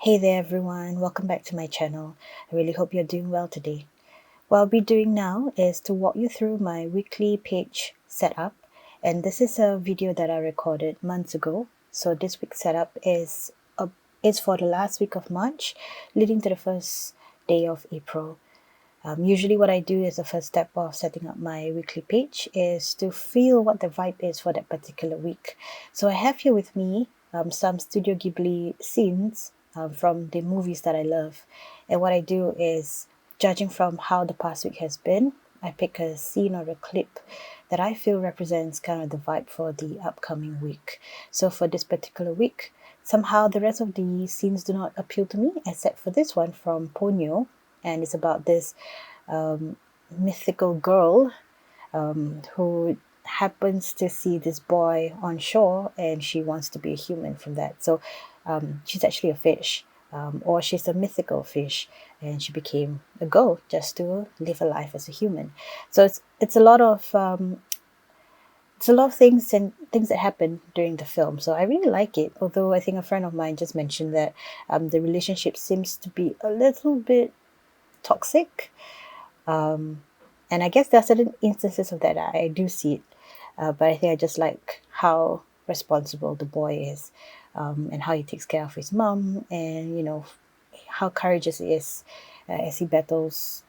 Hey there everyone, welcome back to my channel. I really hope you're doing well today. What I'll be doing now is to walk you through my weekly page setup, and this is a video that I recorded months ago. So this week's setup is for the last week of March leading to the first day of April. Usually what I do as the first step of setting up my weekly page is to feel what the vibe is for that particular week. So I have here with me some Studio Ghibli scenes from the movies that I love. And what I do is, judging from how the past week has been, I pick a scene or a clip that I feel represents kind of the vibe for the upcoming week. So for this particular week, somehow the rest of the scenes do not appeal to me except for this one from Ponyo, and it's about this mythical girl who happens to see this boy on shore, and she wants to be a human from that. So she's actually a fish, or she's a mythical fish, and she became a girl just to live a life as a human. So it's a lot of things and things that happen during the film. So I really like it. Although I think a friend of mine just mentioned that the relationship seems to be a little bit toxic. And I guess there are certain instances of that I do see it, but I think I just like how responsible the boy is, and how he takes care of his mom, and how courageous he is as he battles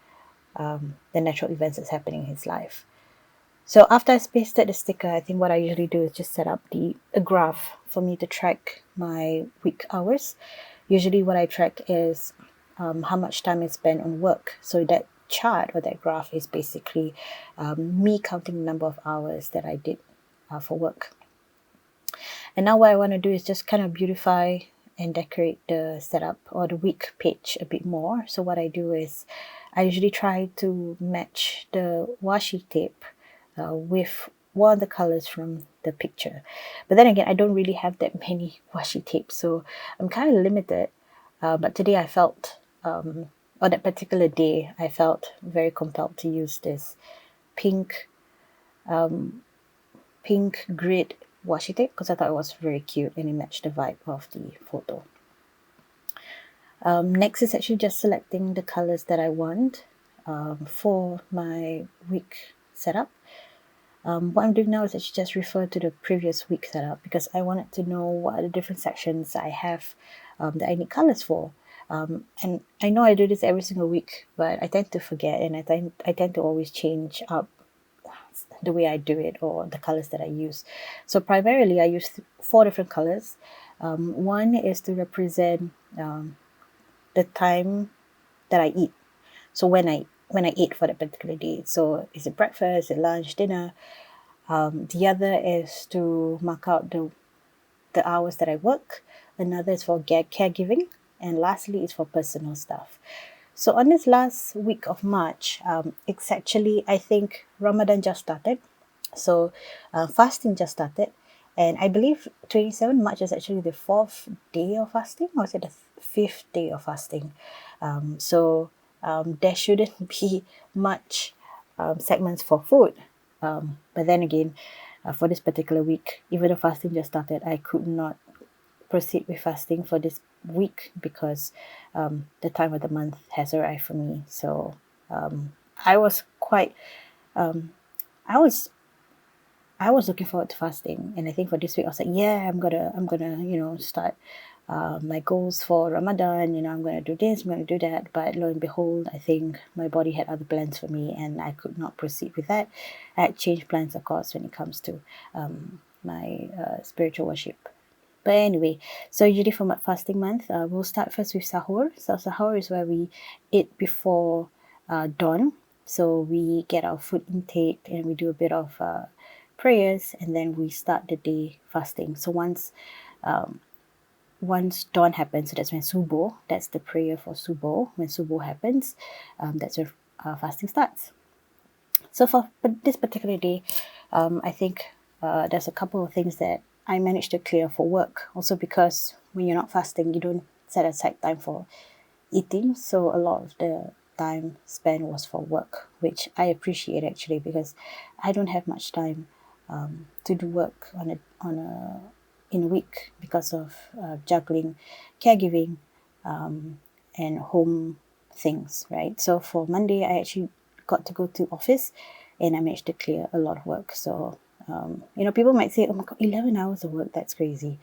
the natural events that's happening in his life. So after I pasted the sticker, I think what I usually do is just set up a graph for me to track my week hours. Usually what I track is how much time I spend on work. So that chart or that graph is basically me counting the number of hours that I did for work. And now what I want to do is just kind of beautify and decorate the setup or the week page a bit more. So what I do is I usually try to match the washi tape with one of the colors from the picture. But then again, I don't really have that many washi tapes, so I'm kind of limited. But today I felt, on that particular day, I felt very compelled to use this pink pink grid washi tape because I thought it was very cute and it matched the vibe of the photo. Next is actually just selecting the colors that I want for my week setup. What I'm doing now is actually just refer to the previous week setup because I wanted to know what are the different sections I have that I need colors for. And I know I do this every single week, but I tend to forget, and I tend to always change up the way I do it or the colors that I use. So primarily I use four different colors. One is to represent the time that I eat. So when I eat for that particular day. So is it breakfast, is it lunch, dinner? The other is to mark out the hours that I work. Another is for caregiving. And lastly is for personal stuff. So on this last week of March, it's actually, I think Ramadan just started. So fasting just started. And I believe 27 March is actually the fourth day of fasting, or is it the fifth day of fasting? There shouldn't be much segments for food. But then again, for this particular week, even though fasting just started, I could not proceed with fasting for this week because the time of the month has arrived for me. So I was quite, I was I was looking forward to fasting, and I think for this week I was like, yeah, I'm gonna start my goals for Ramadan. I'm gonna do this, I'm gonna do that. But lo and behold, I think my body had other plans for me, and I could not proceed with that. I had changed plans, of course, when it comes to my spiritual worship. But anyway, so usually for my fasting month, we'll start first with sahur. So sahur is where we eat before dawn. So we get our food intake and we do a bit of prayers, and then we start the day fasting. So once dawn happens, so that's when subuh, that's the prayer for subuh. When subuh happens, that's when fasting starts. So for this particular day, I think there's a couple of things that I managed to clear for work. Also because when you're not fasting, you don't set aside time for eating. So a lot of the time spent was for work, which I appreciate actually because I don't have much time to do work in a week because of juggling caregiving, and home things, right? So for Monday, I actually got to go to office, and I managed to clear a lot of work. So people might say, "Oh my God, 11 hours of work, that's crazy."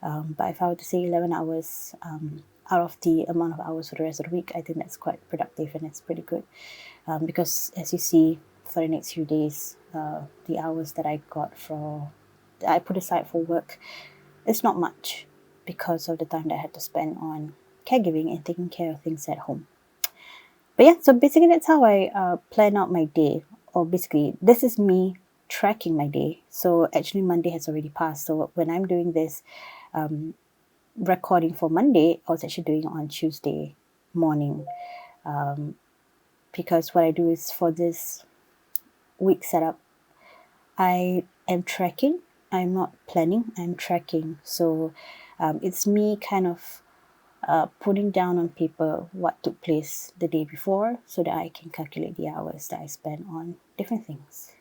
But if I were to say 11 hours out of the amount of hours for the rest of the week, I think that's quite productive and it's pretty good. Because as you see, for the next few days, the hours that I put aside for work, it's not much because of the time that I had to spend on caregiving and taking care of things at home. But yeah, so basically that's how I plan out my day. Or basically, this is me tracking my day. So actually, Monday has already passed. So when I'm doing this recording for Monday, I was actually doing it on Tuesday morning. Because what I do is for this week setup, I am tracking. I'm not planning, I'm tracking. So it's me kind of putting down on paper what took place the day before so that I can calculate the hours that I spent on different things.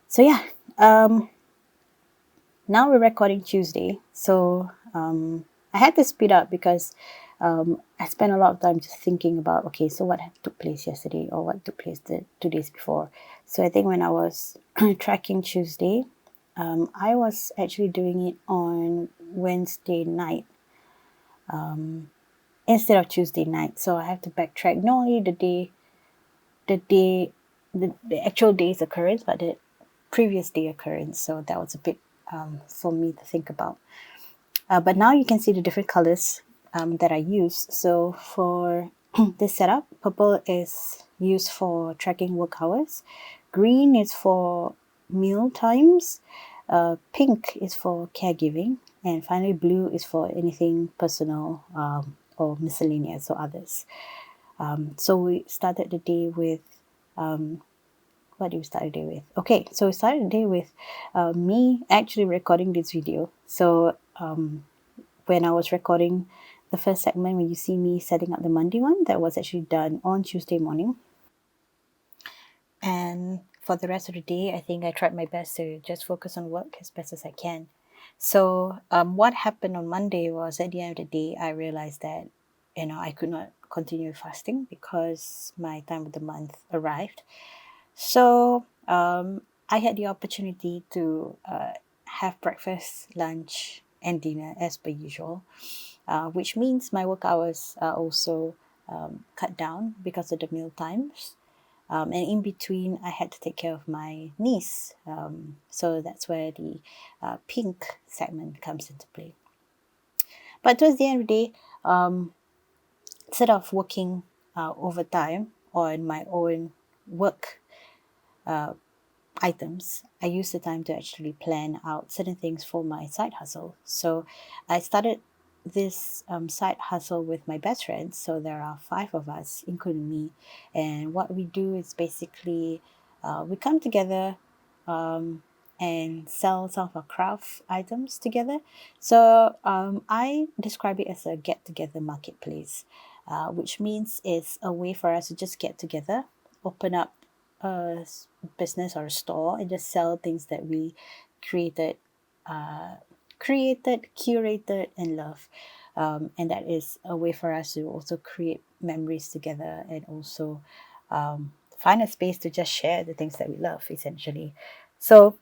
So yeah, now we're recording Tuesday. So I had to speed up because I spent a lot of time just thinking about, okay, so what took place yesterday or what took place the 2 days before. So I think when I was tracking Tuesday, I was actually doing it on Wednesday night instead of Tuesday night. So I have to backtrack not only the day, the actual day's occurrence, but the previous day occurrence. So that was a bit for me to think about. But now you can see the different colors that I use. So for this setup, purple is used for tracking work hours. Green is for meal times. Pink is for caregiving. And finally, blue is for anything personal or miscellaneous or others. So we started the day with what did we start the day with? Okay, so we started the day with me actually recording this video. So when I was recording the first segment, when you see me setting up the Monday one, that was actually done on Tuesday morning. And for the rest of the day, I think I tried my best to just focus on work as best as I can. So what happened on Monday was at the end of the day, I realized that I could not continue fasting because my time of the month arrived. So I had the opportunity to have breakfast, lunch, and dinner as per usual, which means my work hours are also cut down because of the meal times. And in between, I had to take care of my niece. So that's where the pink segment comes into play. But towards the end of the day, instead of working overtime on my own work items, I use the time to actually plan out certain things for my side hustle. So I started this side hustle with my best friends. So there are 5 of us, including me. And what we do is basically we come together and sell some of our craft items together. So I describe it as a get together marketplace, which means it's a way for us to just get together, open up a business or a store, and just sell things that we created, curated, and love. And that is a way for us to also create memories together and also find a space to just share the things that we love, essentially. So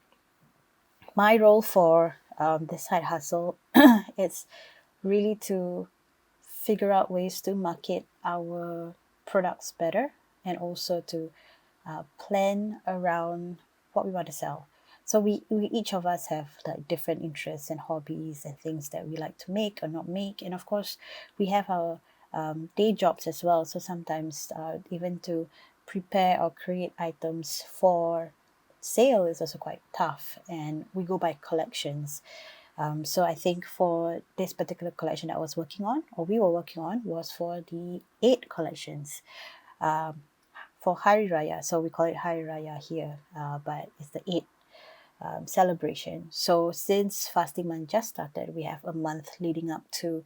my role for this side hustle is really to figure out ways to market our products better and also to plan around what we want to sell. So we each of us have like different interests and hobbies and things that we like to make or not make. And of course, we have our day jobs as well. So sometimes even to prepare or create items for sale is also quite tough. And we go by collections. So I think for this particular collection that I was working on, or we were working on, was for the 8 collections for Hari Raya. So we call it Hari Raya here, but it's the 8 celebration. So since fasting month just started, we have a month leading up to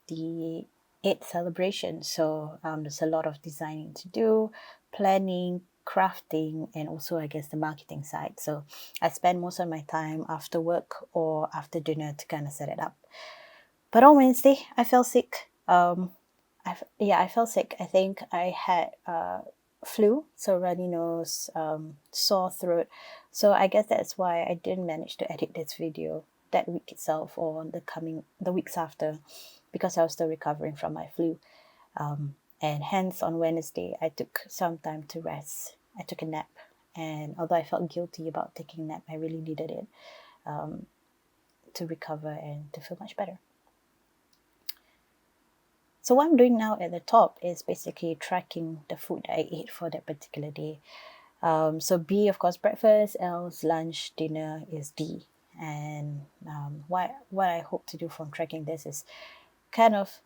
the 8th celebration. So there's a lot of designing to do, planning, crafting, and also I guess the marketing side. So I spend most of my time after work or after dinner to kind of set it up. But on Wednesday, I fell sick. I felt sick. I think I had flu, so runny nose, sore throat. So I guess that's why I didn't manage to edit this video that week itself or the weeks after, because I was still recovering from my flu. And hence on Wednesday I took some time to rest. I took a nap, and although I felt guilty about taking a nap, I really needed it to recover and to feel much better. So what I'm doing now at the top is basically tracking the food that I ate for that particular day. So B, of course, breakfast. L's lunch, dinner is D. And what I hope to do from tracking this is kind of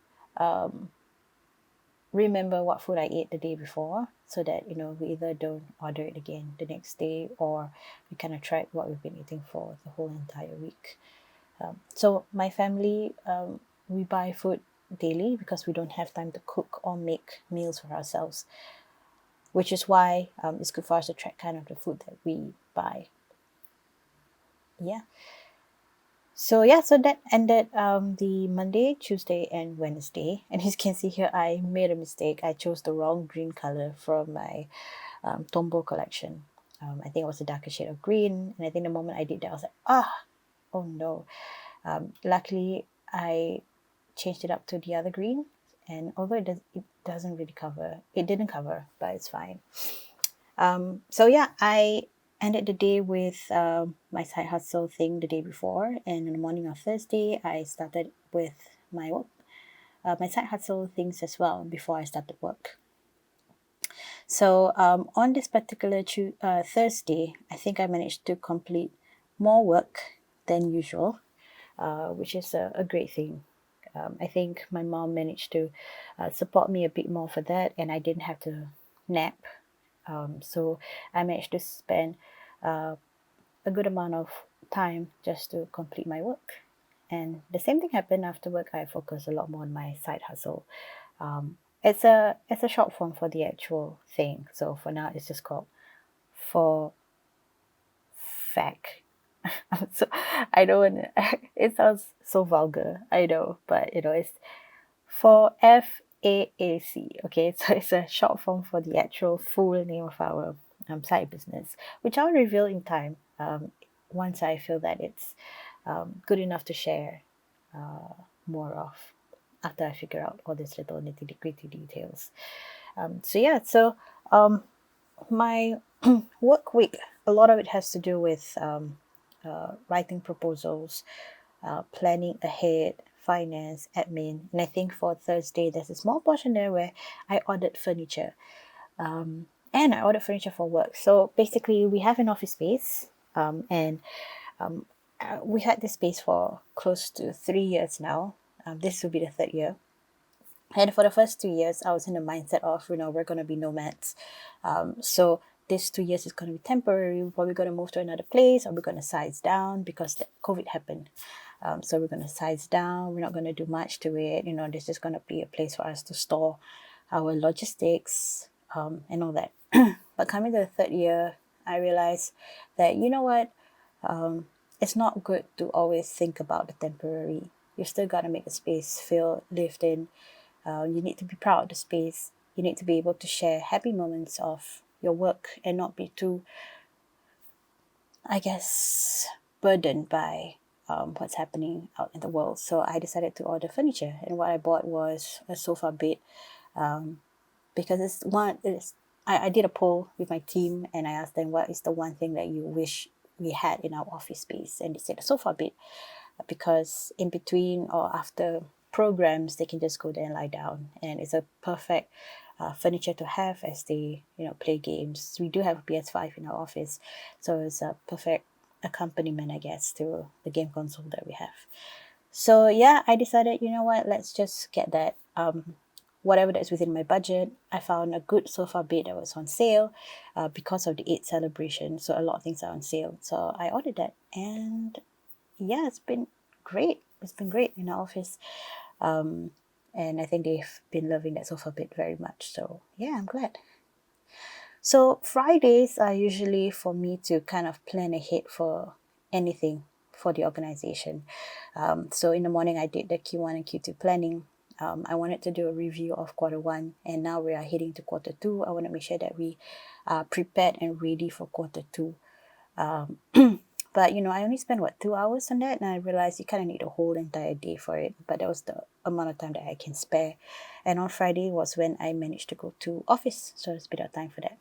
remember what food I ate the day before, so that we either don't order it again the next day, or we kind of track what we've been eating for the whole entire week. So my family, we buy food daily because we don't have time to cook or make meals for ourselves, which is why it's good for us to track kind of the food that we buy. Yeah. So that ended the Monday, Tuesday, and Wednesday. And as you can see here, I made a mistake. I chose the wrong green color from my Tombow collection. I think it was a darker shade of green, and I think the moment I did that, I was like, oh no. Luckily, I changed it up to the other green, and although it doesn't really cover, it didn't cover, but it's fine. So yeah, I ended the day with my side hustle thing the day before, and in the morning of Thursday, I started with my work, my side hustle things as well before I started work. So on this particular Thursday, I think I managed to complete more work than usual, which is a great thing. I think my mom managed to support me a bit more for that, and I didn't have to nap. So I managed to spend a good amount of time just to complete my work. And the same thing happened after work. I focused a lot more on my side hustle. It's a short form for the actual thing. So for now, it's just called for fact. So I don't. It sounds so vulgar. I know, but it's for FAAC. Okay, so it's a short form for the actual full name of our side business, which I'll reveal in time once I feel that it's good enough to share more of, after I figure out all these little nitty gritty details. So my work week, a lot of it has to do with writing proposals, planning ahead, finance, admin. And I think for Thursday, there's a small portion there where I ordered furniture. And I ordered furniture for work. So basically, we have an office space, and we had this space for close to 3 years now. This will be the third year. And for the first 2 years, I was in the mindset of, we're going to be nomads. So this 2 years is going to be temporary. We're probably going to move to another place, or we're going to size down because COVID happened. So we're going to size down. We're not going to do much to it. This is going to be a place for us to store our logistics and all that. But coming to the third year, I realized that, what? It's not good to always think about the temporary. You still got to make a space feel lived in. You need to be proud of the space. You need to be able to share happy moments of your work and not be too, I guess, burdened by what's happening out in the world. So I decided to order furniture, and what I bought was a sofa bed, because I did a poll with my team, and I asked them, what is the one thing that you wish we had in our office space, and they said a sofa bed, because in between or after programs they can just go there and lie down, and it's a perfect furniture to have as they play games. We do have a PS5 in our office, so it's a perfect accompaniment, I guess, to the game console that we have. So yeah, I decided, what, let's just get that. Whatever that's within my budget. I found a good sofa bed that was on sale because of the Eid celebration. So a lot of things are on sale. So I ordered that, and yeah, it's been great. It's been great in our office. And I think they've been loving that sofa bed very much. So yeah, I'm glad. So Fridays are usually for me to kind of plan ahead for anything for the organization. So in the morning, I did the Q1 and Q2 planning. I wanted to do a review of quarter 1, and now we are heading to quarter 2. I want to make sure that we are prepared and ready for quarter 2. But I only spent 2 hours on that, and I realized you kind of need a whole entire day for it. But that was the amount of time that I can spare. And on Friday was when I managed to go to office, so it's a bit of time for that.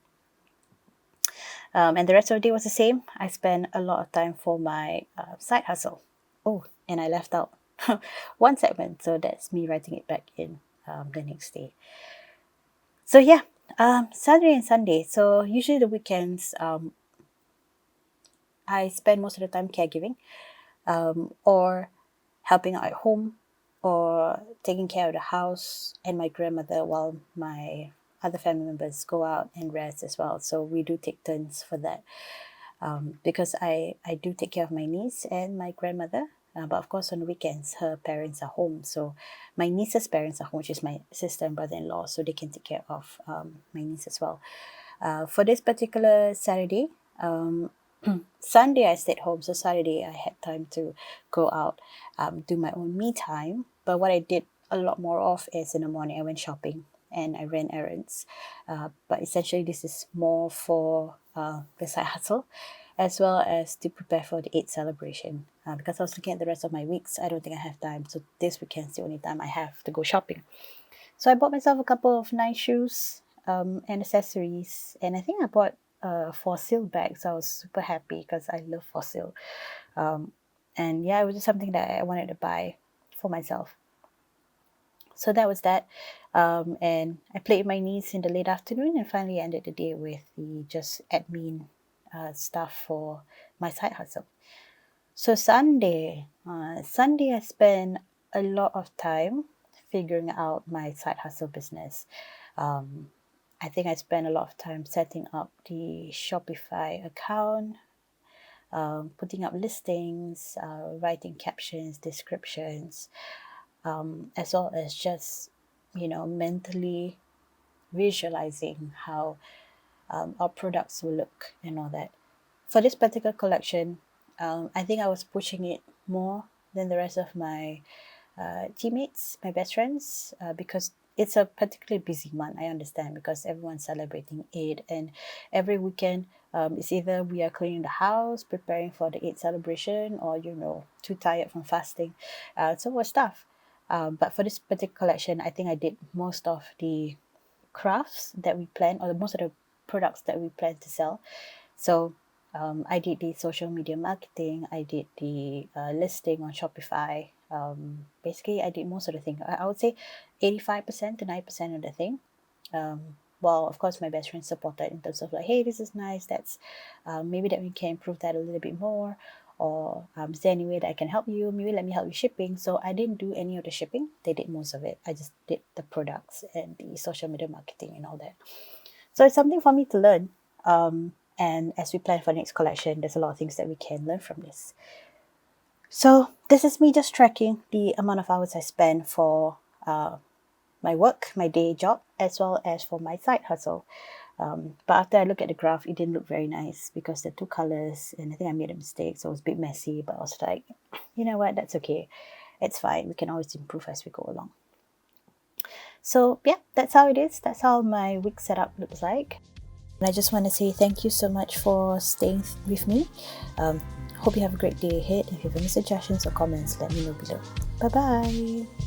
And the rest of the day was the same. I spent a lot of time for my side hustle. Oh, and I left out one segment, so that's me writing it back in the next day. So yeah, Saturday and Sunday. So usually the weekends, I spend most of the time caregiving, or helping out at home, or taking care of the house and my grandmother while my other family members go out and rest as well. So we do take turns for that, because I do take care of my niece and my grandmother. But of course, on the weekends, her parents are home. So my niece's parents are home, which is my sister and brother-in-law, so they can take care of my niece as well. For this particular Saturday, Sunday I stayed home, so Saturday I had time to go out, do my own me time. But what I did a lot more of is in the morning I went shopping and I ran errands. But essentially this is more for the side hustle, as well as to prepare for the Eid celebration. Because I was looking at the rest of my weeks, I don't think I have time. So this weekend's the only time I have to go shopping. So I bought myself a couple of nice shoes, and accessories, and I think I bought fossil bags. I was super happy because I love fossil. And yeah, it was just something that I wanted to buy for myself. So that was that. And I played with my niece in the late afternoon, and finally ended the day with the just admin stuff for my side hustle. So Sunday I spent a lot of time figuring out my side hustle business. I think I spent a lot of time setting up the Shopify account, putting up listings, writing captions, descriptions, as well as just, mentally visualizing how our products will look and all that. For this particular collection, I think I was pushing it more than the rest of my teammates, my best friends, because it's a particularly busy month. I understand, because everyone's celebrating Eid, and every weekend it's either we are cleaning the house, preparing for the Eid celebration, or too tired from fasting. So much stuff. But for this particular collection, I think I did most of the crafts that we planned, or most of the products that we plan to sell. So I did the social media marketing, I did the listing on Shopify. Basically, I did most of the thing. I would say 85% to 90% of the thing. Well, of course, my best friend supported in terms of like, hey, this is nice. That's maybe that we can improve that a little bit more. Or is there any way that I can help you? Maybe let me help you shipping. So I didn't do any of the shipping. They did most of it. I just did the products and the social media marketing and all that. So it's something for me to learn. And as we plan for the next collection, there's a lot of things that we can learn from this. So this is me just tracking the amount of hours I spend for my work, my day job, as well as for my side hustle. But after I look at the graph, it didn't look very nice because the two colors, and I think I made a mistake, so it was a bit messy. But I was like, you know what, that's okay. It's fine. We can always improve as we go along. So yeah, that's how it is. That's how my week setup looks like. And I just want to say thank you so much for staying with me. Hope you have a great day ahead. If you have any suggestions or comments, let me know below. Bye bye.